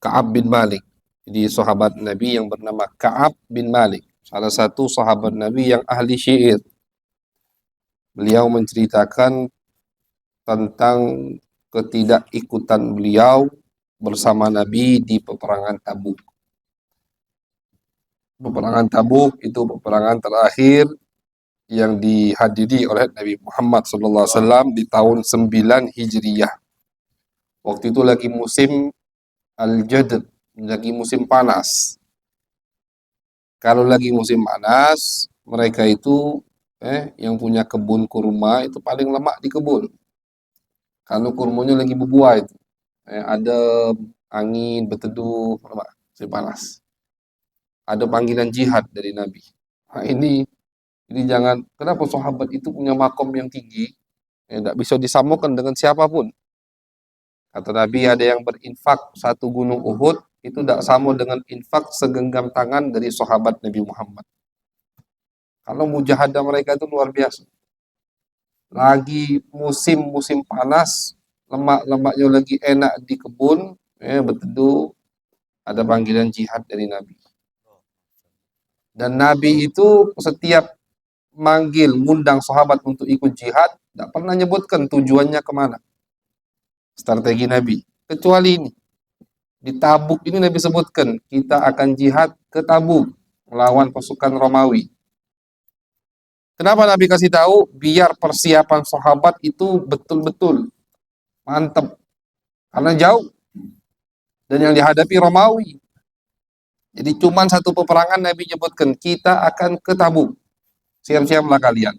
Ka'ab bin Malik. Jadi sahabat Nabi yang bernama Ka'ab bin Malik, salah satu sahabat Nabi yang ahli syair. Beliau menceritakan tentang ketidakikutan beliau bersama Nabi di peperangan Tabuk. Peperangan Tabuk itu peperangan terakhir yang dihadiri oleh Nabi Muhammad SAW di tahun 9 Hijriyah. Waktu itu lagi musim Al-Jadid, lagi musim panas. Kalau lagi musim panas, mereka itu yang punya kebun kurma itu paling lemak di kebun. Kalau kurmanya lagi berbuah itu, ada angin berteduh, lemak, musim panas. Ada panggilan jihad dari Nabi. Nah, ini jangan, kenapa sahabat itu punya makom yang tinggi, tidak bisa disamakan dengan siapapun. Kata Nabi, ada yang berinfak satu gunung Uhud, itu tidak sama dengan infak segenggam tangan dari sahabat Nabi Muhammad. Kalau mujahadah mereka itu luar biasa. Lagi musim panas, lemak-lemaknya lagi enak di kebun, berteduh, ada panggilan jihad dari Nabi. Dan Nabi itu setiap manggil, ngundang sahabat untuk ikut jihad, tidak pernah nyebutkan tujuannya kemana. Strategi Nabi. Kecuali ini. Di Tabuk ini Nabi sebutkan, kita akan jihad ke Tabuk, melawan pasukan Romawi. Kenapa Nabi kasih tahu? Biar persiapan sahabat itu betul-betul mantap. Karena jauh. Dan yang dihadapi Romawi. Jadi cuma satu peperangan Nabi nyebutkan, kita akan ke Tabuk. Siap-siaplah kalian.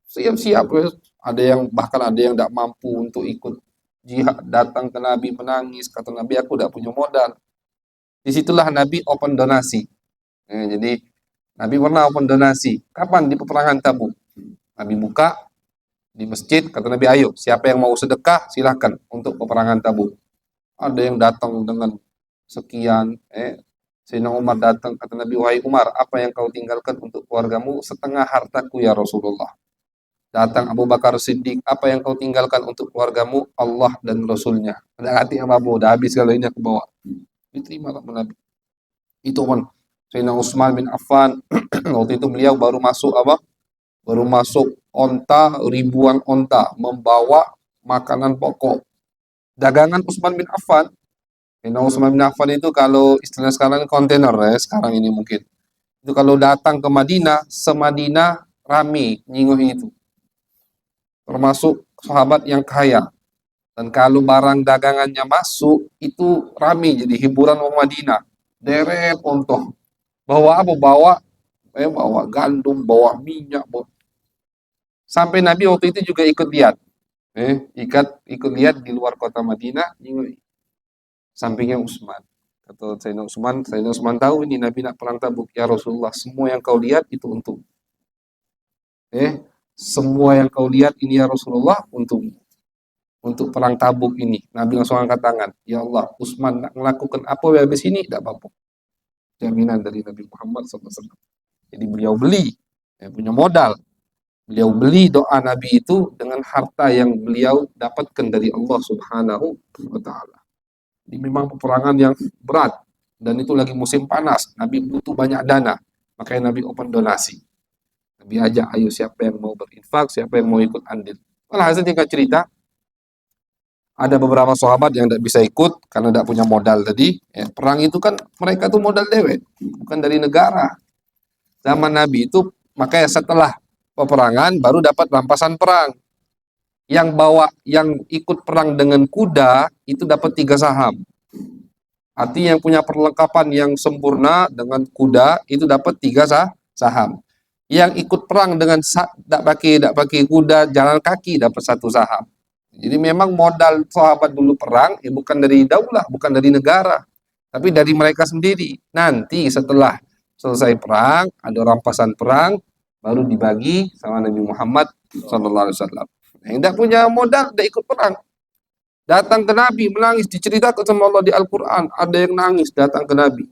Siap-siap. Bahkan ada yang tidak mampu untuk ikut jihad, datang ke Nabi menangis. Kata Nabi, aku tidak punya modal. Disitulah Nabi open donasi. Jadi Nabi pernah open donasi. Kapan? Di peperangan Tabuk. Nabi buka di masjid, kata Nabi, ayo, siapa yang mau sedekah, silahkan untuk peperangan Tabuk. Ada yang datang dengan sekian, Sayyidina Umar datang, kata Nabi, wahai Umar, apa yang kau tinggalkan untuk keluargamu? Setengah hartaku ya Rasulullah. Datang Abu Bakar Siddiq, apa yang kau tinggalkan untuk keluargamu? Allah dan Rasulnya. Ada hati apa-apa, udah habis kalau ini aku bawa. Diterima lah Nabi. Itu pun Sayyidina Utsman bin Affan, waktu itu beliau baru masuk Baru masuk onta, ribuan onta, membawa makanan pokok. Dagangan Utsman bin Affan. Utsman bin Affan itu kalau istilah sekarang kontainer sekarang ini mungkin. Itu kalau datang ke Madinah, semadinah rame nyinggung itu. Termasuk sahabat yang kaya. Dan kalau barang dagangannya masuk, itu rame jadi hiburan orang Madinah. Deret ontoh. Bawa apa? Bawa gandum, bawa minyak, sampai Nabi waktu itu juga ikut lihat. Ikut lihat di luar kota Madinah, sampingnya Utsman. Kata Sayyidina Utsman tahu ini Nabi nak perang Tabuk. Ya Rasulullah, semua yang kau lihat itu untuk. Semua yang kau lihat ini ya Rasulullah untuk perang Tabuk ini. Nabi langsung angkat tangan. Ya Allah, Utsman nak melakukan apa habis ini tidak apa-apa. Jaminan dari Nabi Muhammad SAW. Jadi beliau beli, punya modal. Beliau beli doa Nabi itu dengan harta yang beliau dapatkan dari Allah Subhanahu wa Ta'ala. Ini memang peperangan yang berat dan itu lagi musim panas. Nabi butuh banyak dana, makanya Nabi open donasi. Nabi ajak, ayo siapa yang mau berinfak, siapa yang mau ikut andil. Hasil tingkat cerita, ada beberapa sahabat yang tidak bisa ikut karena tidak punya modal tadi. Perang itu kan mereka tuh modal dewek, bukan dari negara. Zaman Nabi itu makanya setelah peperangan baru dapat rampasan perang. Yang ikut perang dengan kuda itu dapat 3 saham. Artinya yang punya perlengkapan yang sempurna dengan kuda itu dapat 3 saham. Yang ikut perang dengan tidak pakai kuda, jalan kaki dapat 1 saham. Jadi memang modal sahabat dulu perang bukan dari daulah, bukan dari negara, tapi dari mereka sendiri. Nanti setelah selesai perang, ada rampasan perang, baru dibagi sama Nabi Muhammad SAW. Yang tidak punya modal, tidak ikut perang. Datang ke Nabi, menangis, diceritakan sama Allah di Al-Quran. Ada yang nangis datang ke Nabi.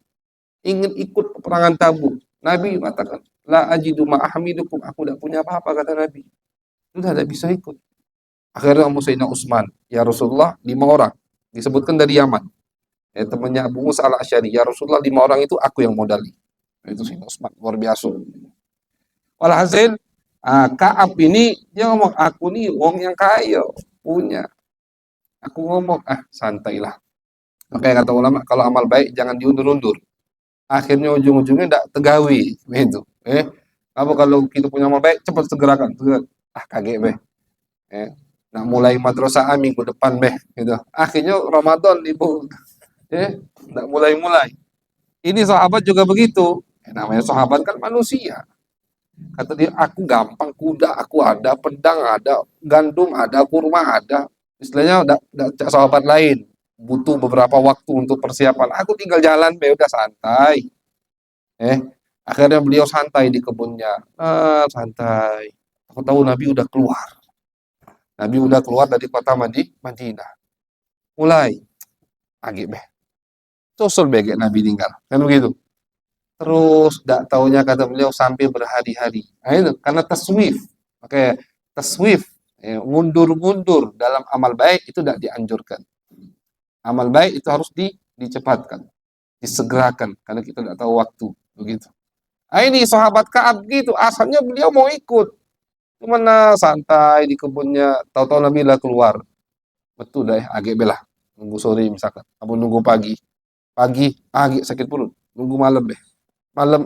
Ingin ikut peperangan Tabuk. Nabi mengatakan, la ajidu ma'ahmidukum. Aku tidak punya apa-apa, kata Nabi. Sudah tidak bisa ikut. Akhirnya Sayyidina Utsman, ya Rasulullah, 5 orang. Disebutkan dari Yaman. Temannya Abu Musa al-Asy'ari, ya Rasulullah 5 orang itu aku yang modali. Itu sih Utsman, luar biasa. Walhasil, Ka'ab ini dia ngomong, aku nih wong yang kaya, punya. Aku ngomong, santailah. Makanya kata ulama, kalau amal baik jangan diundur-undur. Akhirnya ujung-ujungnya tidak tegawi, gitu. Apa kalau kita punya amal baik, cepat segerakan. Kaget beh. Nah mulai madrasah minggu depan beh, gitu. Akhirnya Ramadan ibu, tidak mulai-mulai. Ini sahabat juga begitu. Namanya sahabat kan manusia. Kata dia, aku gampang, kuda aku ada, pedang ada, gandum ada, kurma ada. Istilahnya ada sahabat lain. Butuh beberapa waktu untuk persiapan. Aku tinggal jalan, udah santai. Akhirnya beliau santai di kebunnya. Santai. Aku tahu Nabi udah keluar. Nabi udah keluar dari kota Madinah. Mulai. Agak beh. Susul bege Nabi tinggal. Kan begitu. Terus tidak taunya kata beliau sampai berhari-hari. Nah, itu karena taswif. Oke, taswif, mundur-mundur dalam amal baik itu tidak dianjurkan. Amal baik itu harus dicepatkan, disegerakan karena kita tidak tahu waktu, begitu. Ini sahabat Ka'ab gitu, asalnya beliau mau ikut. Cuman santai di kebunnya, tahu-tahu Nabi lah keluar. Betul dah, agak belah. Nunggu sore misalkan, atau nunggu pagi. Pagi, agak sakit perut. Nunggu malam deh. Malam,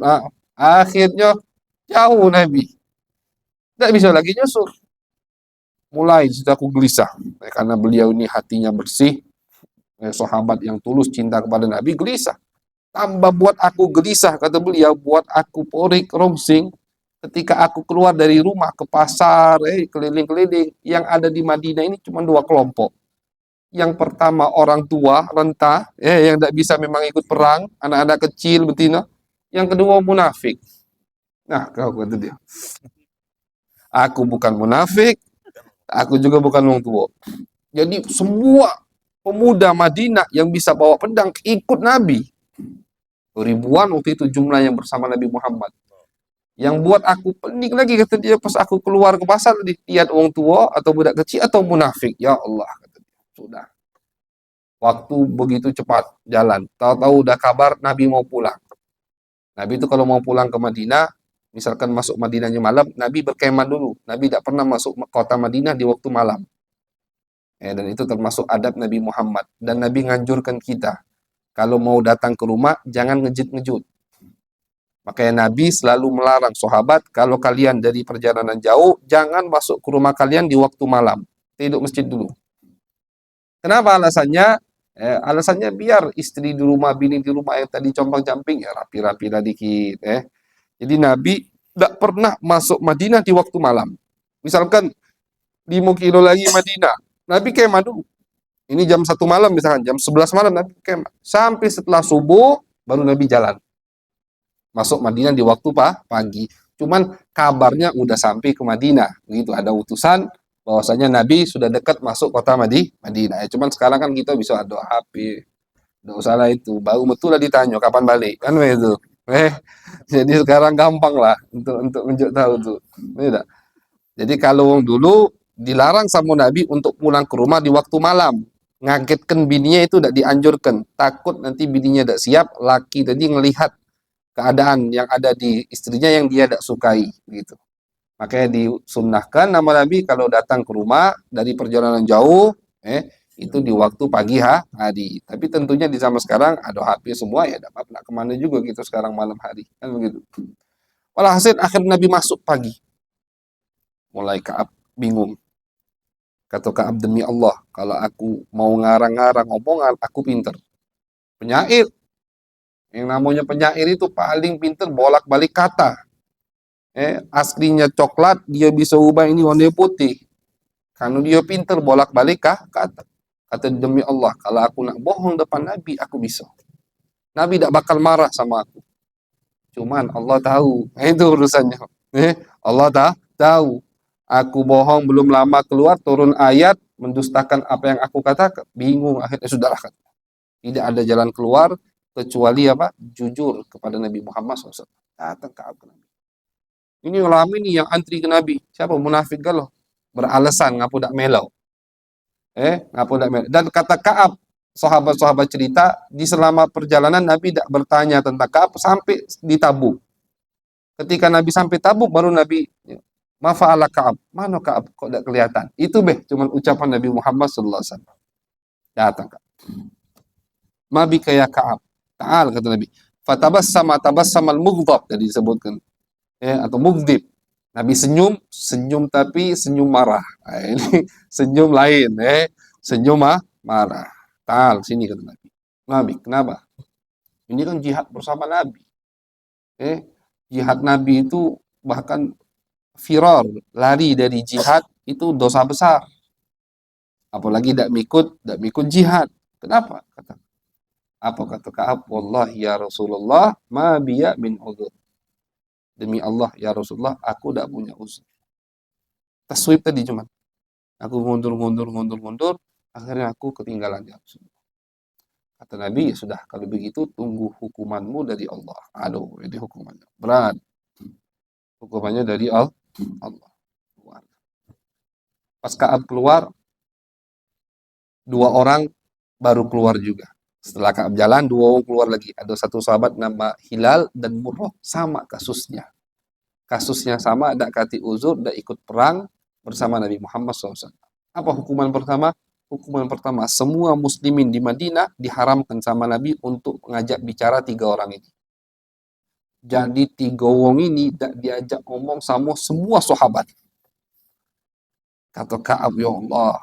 akhirnya jauh Nabi. Tidak bisa lagi nyusul. Mulai situ aku gelisah. Karena beliau ini hatinya bersih. Sahabat yang tulus cinta kepada Nabi, gelisah. Tambah buat aku gelisah, kata beliau, buat aku porik, romsing. Ketika aku keluar dari rumah ke pasar, keliling-keliling, yang ada di Madinah ini cuma 2 kelompok. Yang pertama orang tua, renta, yang tidak bisa memang ikut perang, anak-anak kecil, betina. Yang kedua munafik. Nah, kau kata dia. Aku bukan munafik, aku juga bukan orang tua. Jadi semua pemuda Madinah yang bisa bawa pedang ikut Nabi. Ribuan waktu itu jumlah yang bersama Nabi Muhammad. Yang buat aku pening lagi, kata dia, pas aku keluar ke pasar, lihat orang tua atau budak kecil atau munafik. Ya Allah, kata dia. Sudah. Waktu begitu cepat jalan. Tahu-tahu udah kabar Nabi mau pulang. Nabi itu kalau mau pulang ke Madinah, misalkan masuk Madinahnya malam, Nabi berkemah dulu. Nabi tidak pernah masuk kota Madinah di waktu malam. Dan itu termasuk adab Nabi Muhammad. Dan Nabi nganjurkan kita, kalau mau datang ke rumah, jangan ngejut-ngejut. Makanya Nabi selalu melarang sahabat, kalau kalian dari perjalanan jauh, jangan masuk ke rumah kalian di waktu malam. Tidur masjid dulu. Kenapa alasannya? Alasannya biar istri di rumah, bini di rumah yang tadi compang-camping, ya rapi-rapi lah dikit. Jadi Nabi tidak pernah masuk Madinah di waktu malam. Misalkan 5 kilo lagi Madinah, Nabi kemah dulu. Ini jam 1 malam misalkan, jam 11 malam Nabi kemah. Sampai setelah subuh, baru Nabi jalan. Masuk Madinah di waktu pagi. Cuman kabarnya udah sampai ke Madinah. Begitu, ada utusan bahwasanya Nabi sudah dekat masuk kota Madinah. Cuman sekarang kan kita bisa ada HP. Nggak usah lah itu. Baru betul lah ditanya kapan balik. Kan begitu. Jadi sekarang gampang lah untuk menunjuk tahu tuh. Beda. Jadi kalau dulu dilarang sama Nabi untuk pulang ke rumah di waktu malam. Ngagetkan bininya itu tidak dianjurkan. Takut nanti bininya tidak siap, laki tadi ngelihat keadaan yang ada di istrinya yang dia tidak sukai. Gitu. Makanya disunnahkan nama Nabi kalau datang ke rumah dari perjalanan jauh, itu di waktu pagi hari. Tapi tentunya di zaman sekarang ada HP semua, ya dapat nak kemana juga gitu sekarang malam hari. Kan begitu. Walhasil akhir Nabi masuk pagi. Mulai Ka'ab bingung. Kata Ka'ab, demi Allah, kalau aku mau ngarang-ngarang omongan, aku pinter. Penyair. Yang namanya penyair itu paling pinter bolak-balik kata. Aslinya coklat, dia bisa ubah ini warna putih. Karena dia pinter bolak-balik kata. Kata, demi Allah, kalau aku nak bohong depan Nabi, aku bisa. Nabi tidak bakal marah sama aku. Cuman Allah tahu. Itu urusannya. Allah tahu. Aku bohong belum lama keluar, turun ayat, mendustakan apa yang aku katakan. Bingung, akhirnya sudahlah. Tidak ada jalan keluar, kecuali apa? Jujur kepada Nabi Muhammad SAW. Datang ke Nabi. Ini ulama ini yang antri ke Nabi. Siapa? Munafik galau. Beralasan, ngapu dak melau. Ngapu dak melau. Dan kata Ka'ab, sahabat-sahabat cerita, di selama perjalanan Nabi tidak bertanya tentang Ka'ab sampai di Tabuk. Ketika Nabi sampai Tabuk, baru Nabi, ma fa'ala Ka'ab, mana Ka'ab kok tidak kelihatan. Itu cuman ucapan Nabi Muhammad SAW. Datang Ka'ab. Ma bika ya Ka'ab. Ta'al, kata Nabi. Tabassamal mughdab, jadi disebutkan. Atau mughdib. Nabi senyum, senyum tapi senyum marah. Nah, ini senyum lain, senyum marah. Ta'al, sini kata Nabi. Nabi, kenapa? Ini kan jihad bersama Nabi. Jihad Nabi itu bahkan firar, lari dari jihad itu dosa besar. Apalagi tidak mikut jihad. Kenapa? Apa kata Ka'ab? Wallahi ya Rasulullah, ma biya min udhur. Demi Allah ya Rasulullah, aku tidak punya uzur. Taswib tadi cuman. Aku mundur, akhirnya aku ketinggalan ya Rasulullah. Kata Nabi, ya sudah, kalau begitu tunggu hukumanmu dari Allah. Aduh, ini hukumannya berat. Hukumannya dari Allah. Pas Ka'ab keluar, 2 orang baru keluar juga. Setelah Ka'ab jalan, 2 orang keluar lagi. Ada satu sahabat nama Hilal dan Murrah, sama kasusnya. Kasusnya sama, tidak kati uzur, tidak ikut perang bersama Nabi Muhammad SAW. Apa hukuman pertama? Hukuman pertama, semua muslimin di Madinah diharamkan sama Nabi untuk mengajak bicara 3 orang ini. Jadi 3 orang ini tidak diajak ngomong sama semua sahabat. Kata Ka'ab, ya Allah.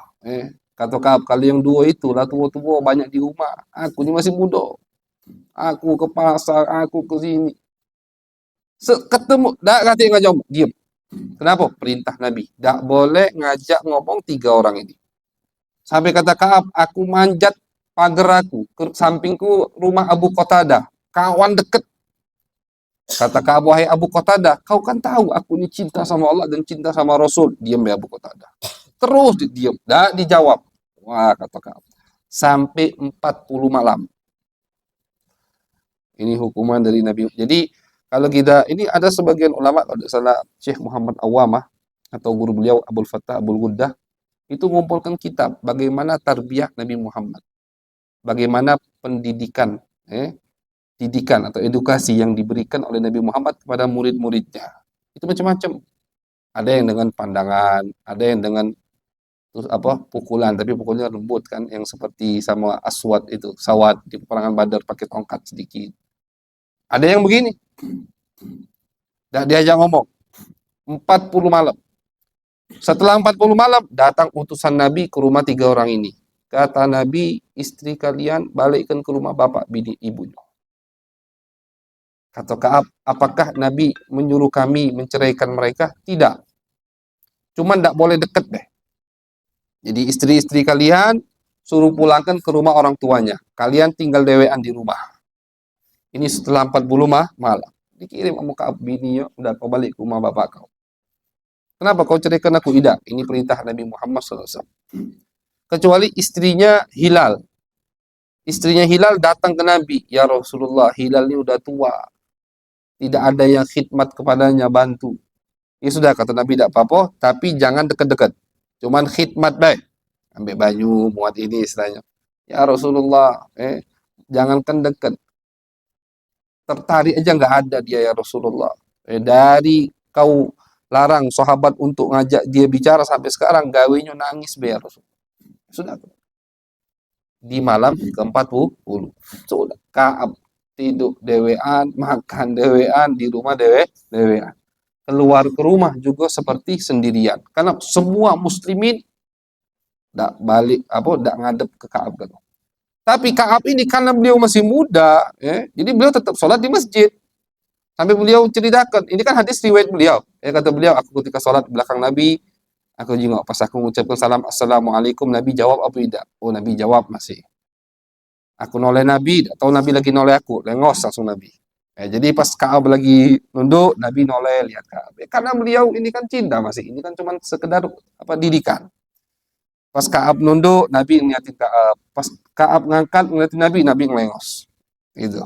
Kata Ka'ab, kalau yang 2 itu lah tua-tua banyak di rumah. Aku ini masih muda. Aku ke pasar, aku ke sini. Ketemu, tak kata ngajak ngomong, diam. Kenapa? Perintah Nabi. Tak boleh ngajak ngomong 3 orang ini. Sampai kata Ka'ab, aku manjat pagar aku, ke sampingku rumah Abu Qatadah, kawan deket. Kata Ka'ab, wahai Abu Qatadah, kau kan tahu aku ini cinta sama Allah dan cinta sama Rasul. Diam ya Abu Qatadah. Terus diam, tak dijawab. Wah, kata Ka'ab. Sampai 40 malam. Ini hukuman dari Nabi. Jadi, kalau kita, ini ada sebagian ulama, kalau salah Syekh Muhammad Awamah, atau guru beliau Abdul Fattah Abdul Ghuddah, itu mengumpulkan kitab bagaimana tarbiyah Nabi Muhammad, bagaimana pendidikan, didikan atau edukasi yang diberikan oleh Nabi Muhammad kepada murid-muridnya. Itu macam-macam. Ada yang dengan pandangan, ada yang dengan pukulan, tapi pukulnya lembut kan, yang seperti sama Aswad itu, Sawad di peperangan Badar pakai tongkat sedikit. Ada yang begini, tidak diajak ngomong, 40 malam. Setelah 40 malam, datang utusan Nabi ke rumah 3 orang ini. Kata Nabi, istri kalian balikkan ke rumah bapak, bini, ibunya. Kata Ka'ab, apakah Nabi menyuruh kami menceraikan mereka? Tidak. Cuman tidak boleh dekat deh. Jadi istri-istri kalian suruh pulangkan ke rumah orang tuanya. Kalian tinggal dewean di rumah. Ini setelah 40 malam. Dikirim sama Ka'ab, bininya, udah kau balik ke rumah bapak kau. Kenapa kau ceraikan aku? Tidak. Ini perintah Nabi Muhammad SAW. Kecuali istrinya Hilal. Istrinya Hilal datang ke Nabi. Ya Rasulullah, Hilal ini udah tua. Tidak ada yang khidmat kepadanya, bantu. Ya sudah, kata Nabi, tidak apa-apa. Tapi jangan dekat-dekat. Cuman khidmat baik. Ambil baju, muat ini istilahnya. Ya Rasulullah, jangankan dekat. Tertarik aja nggak ada dia ya Rasulullah. Dari kau larang sahabat untuk ngajak dia bicara sampai sekarang gawenya nangis ya Rasulullah. Sudah. Di malam ke-40 sudah Ka'ab tidur dewean, makan dewean, di rumah dewean. Keluar ke rumah juga seperti sendirian. Karena semua muslimin tidak balik tidak ngadep ke Ka'ab kan. Tapi Ka'ab ini karena beliau masih muda, jadi beliau tetap sholat di masjid. Sampai beliau ceritakan, ini kan hadis riwayat beliau. Kata beliau, aku ketika sholat belakang Nabi, aku jenguk, pas aku mengucapkan salam, Assalamualaikum, Nabi jawab apa tidak? Oh, Nabi jawab masih. Aku noleh Nabi, atau Nabi lagi noleh aku, lengos langsung Nabi. Jadi pas Ka'ab lagi nunduk, Nabi noleh, lihat Ka'ab. Karena beliau ini kan cinta masih, ini kan cuma sekedar didikan. Pas Ka'ab nunduk, Nabi ngeliatin Ka'ab. Pas Ka'ab ngangkat, ngeliatin Nabi, Nabi ngelengos. Gitu.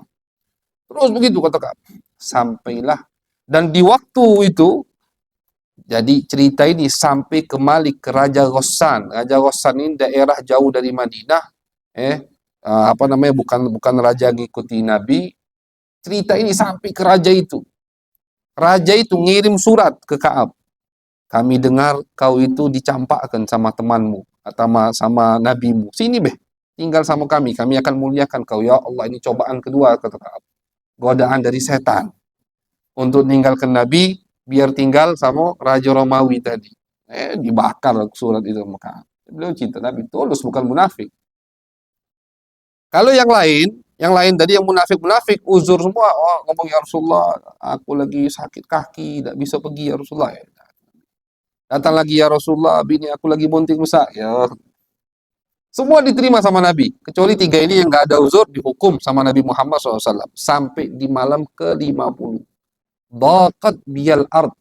Terus begitu kata Ka'ab. Sampailah. Dan di waktu itu, jadi cerita ini sampai ke Malik, ke Raja Ghassan. Raja Ghassan ini daerah jauh dari Madinah. bukan raja ngikuti Nabi. Cerita ini sampai ke raja itu. Raja itu ngirim surat ke Ka'ab. Kami dengar kau itu dicampakkan sama temanmu atau sama nabimu. Sini beh, tinggal sama kami akan muliakan kau. Ya Allah, ini cobaan kedua, kata Ka'ab. Godaan dari setan untuk meninggalkan Nabi biar tinggal sama Raja Romawi tadi. Dibakar surat itu sama Ka'ab. Beliau cinta Nabi, tulus, bukan munafik. Kalau yang lain tadi yang munafik uzur semua. Oh, ngomong ya Rasulullah, aku lagi sakit kaki, tidak bisa pergi ya Rasulullah. Datang lagi ya Rasulullah, bini aku lagi bunting rusak. Ya, semua diterima sama Nabi. Kecuali 3 ini yang nggak ada uzur dihukum sama Nabi Muhammad SAW. Sampai di malam ke-50. Daqat biyal ard.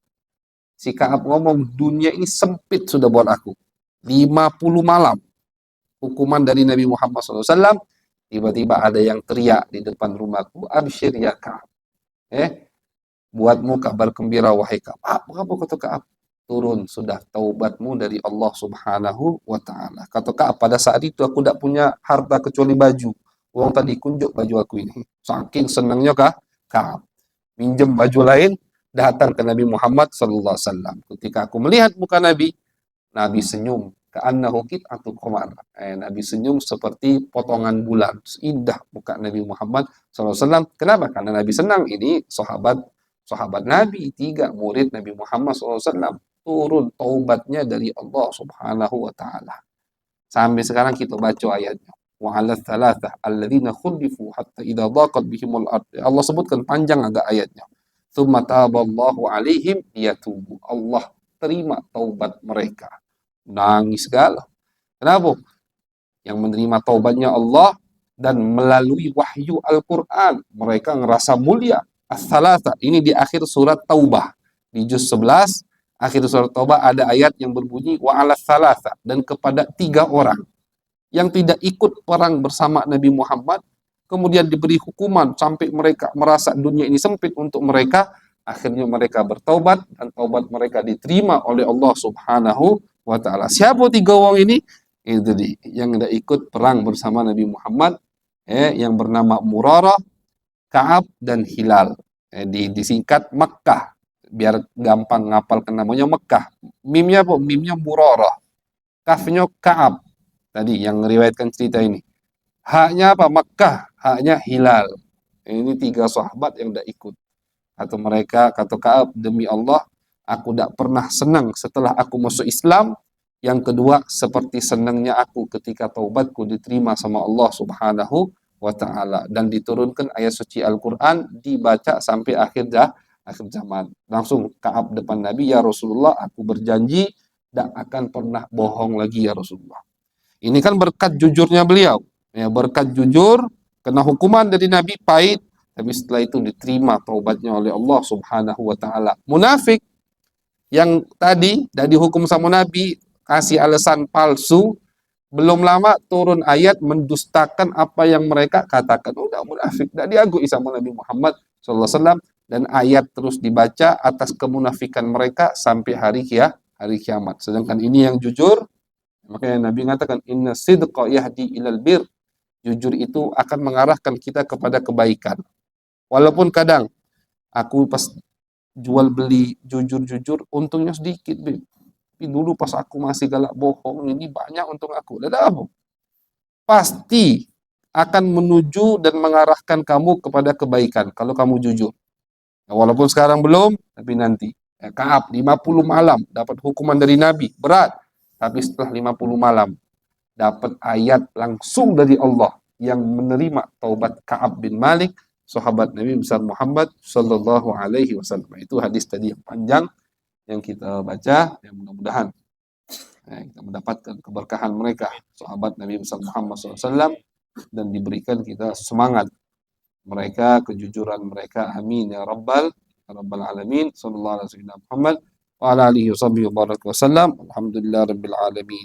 Si Ka'ab ngomong, dunia ini sempit sudah buat aku. 50 malam. Hukuman dari Nabi Muhammad SAW. Tiba-tiba ada yang teriak di depan rumahku. Absyir ya Ka'ab. Buatmu kabar gembira wahai Ka'ab. Apa kata Ka'ab? Turun sudah taubatmu dari Allah Subhanahu wa Ta'ala. Kata Ka'ab, pada saat itu aku tidak punya harta kecuali baju. Uang tadi kunjuk baju aku ini. Saking senangnya Ka'ab. Minjem baju lain, datang ke Nabi Muhammad sallallahu alaihi wasallam. Ketika aku melihat muka Nabi, Nabi senyum. Ka'annahu qit'atu qamar. Nabi senyum seperti potongan bulan. Indah muka Nabi Muhammad sallallahu alaihi wasallam. Kenapa? Karena Nabi senang. Ini sahabat Nabi, 3 murid Nabi Muhammad SAW. Turun taubatnya dari Allah Subhanahu wa Ta'ala. Sampai sekarang kita baca ayatnya. Wa 'ala tsalatsah alladziina khulifu hatta idza dhaqat bihimul ard. Allah sebutkan panjang agak ayatnya. Tsumma taballahu 'alaihim liyatubu. Allah terima taubat mereka. Nangis segala. Kenapa? Yang menerima taubatnya Allah dan melalui wahyu Al-Qur'an mereka ngerasa mulia. As-Salatha, ini di akhir surat Taubah. Di juz 11, akhir surat Taubah ada ayat yang berbunyi wa 'alas salatha, dan kepada 3 orang yang tidak ikut perang bersama Nabi Muhammad, kemudian diberi hukuman sampai mereka merasa dunia ini sempit untuk mereka, akhirnya mereka bertaubat dan taubat mereka diterima oleh Allah Subhanahu wa Ta'ala. Siapa 3 orang ini? Itu yang tidak ikut perang bersama Nabi Muhammad, yang bernama Murarah, Ka'ab dan Hilal. Disingkat Makkah. Biar gampang ngapalkan namanya Makkah. Mimnya apa? Mimnya Murarah. Kafnya Ka'ab. Tadi yang meriwayatkan cerita ini. Haknya apa? Makkah. Haknya Hilal. Ini 3 sahabat yang tidak ikut. Kata Ka'ab, demi Allah, aku tidak pernah senang setelah aku masuk Islam. Yang kedua, seperti senangnya aku ketika taubatku diterima sama Allah Subhanahu wa Ta'ala, dan diturunkan ayat suci Al-Quran, dibaca sampai akhir zaman. Langsung Ka'ab depan Nabi, ya Rasulullah, aku berjanji tidak akan pernah bohong lagi ya Rasulullah. Ini kan berkat jujurnya beliau. Ya, berkat jujur, kena hukuman dari Nabi pahit, tapi setelah itu diterima taubatnya oleh Allah Subhanahu wa Ta'ala. Munafik yang tadi tidak dihukum sama Nabi, kasih alasan palsu, belum lama turun ayat mendustakan apa yang mereka katakan. Udah munafik, tidak diakui sama Nabi Muhammad SAW, dan ayat terus dibaca atas kemunafikan mereka sampai hari kiamat. Sedangkan ini yang jujur, makanya Nabi mengatakan inna sidqa yahdi ilal bir. Jujur itu akan mengarahkan kita kepada kebaikan. Walaupun kadang aku pas jual beli jujur-jujur untungnya sedikit, tapi dulu pas aku masih galak bohong, ini banyak untung aku. Dan apa? Pasti akan menuju dan mengarahkan kamu kepada kebaikan kalau kamu jujur. Nah, walaupun sekarang belum, tapi nanti. Ka'ab 50 malam dapat hukuman dari Nabi, berat. Tapi setelah 50 malam dapat ayat langsung dari Allah yang menerima taubat Ka'ab bin Malik, sahabat Nabi besar Muhammad sallallahu alaihi wasallam. Itu hadis tadi yang panjang yang kita baca, yang mudah-mudahan kita mendapatkan keberkahan mereka, sahabat Nabi besar Muhammad SAW, dan diberikan kita semangat mereka, kejujuran mereka. Amin ya rabbal alamin. Sallallahu alaihi wasallam Muhammad wa ala alihi wasallam. Alhamdulillah rabbil alamin.